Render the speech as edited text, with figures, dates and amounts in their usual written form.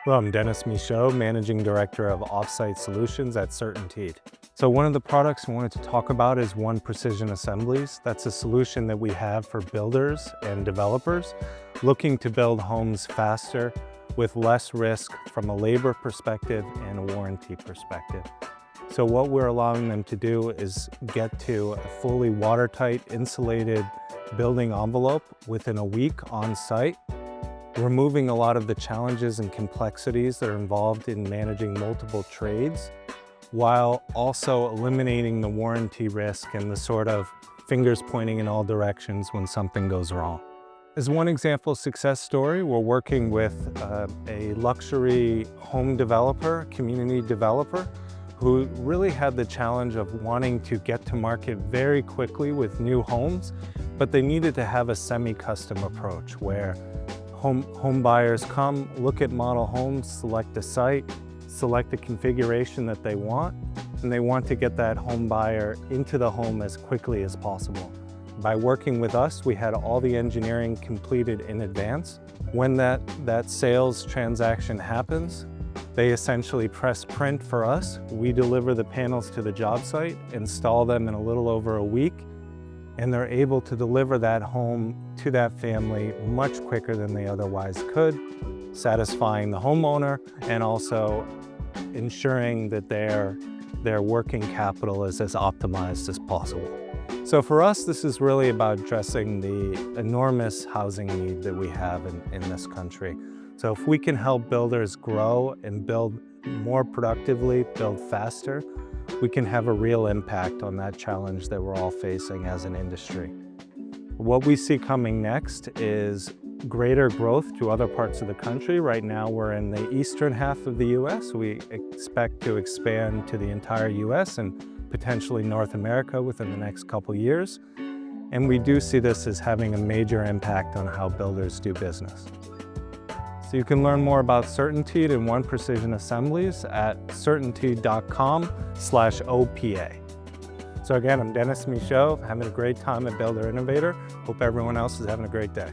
Hello, I'm Dennis Michaud, Managing Director of Offsite Solutions at CertainTeed. So one of the products I wanted to talk about is ONE Precision Assemblies. That's a solution that we have for builders and developers looking to build homes faster with less risk from a labor perspective and a warranty perspective. So what we're allowing them to do is get to a fully watertight, insulated building envelope within a week on site, removing a lot of the challenges and complexities that are involved in managing multiple trades, while also eliminating the warranty risk and the sort of fingers pointing in all directions when something goes wrong. As one example success story, we're working with a luxury home developer, community developer, who really had the challenge of wanting to get to market very quickly with new homes, but they needed to have a semi-custom approach where home buyers come, look at model homes, select a site, select the configuration that they want, and they want to get that home buyer into the home as quickly as possible. By working with us, we had all the engineering completed in advance. When that sales transaction happens, they essentially press print for us. We deliver the panels to the job site, install them in a little over a week, and they're able to deliver that home to that family much quicker than they otherwise could, satisfying the homeowner and also ensuring that their working capital is as optimized as possible. So for us, this is really about addressing the enormous housing need that we have in this country. So if we can help builders grow and build more productively, build faster, we can have a real impact on that challenge that we're all facing as an industry. What we see coming next is greater growth to other parts of the country. Right now we're in the eastern half of the US. We expect to expand to the entire US and potentially North America within the next couple years. And we do see this as having a major impact on how builders do business. So you can learn more about CertainTeed and ONE Precision Assemblies at certainteed.com/OPA. So again, I'm Dennis Michaud, having a great time at Builder Innovator. Hope everyone else is having a great day.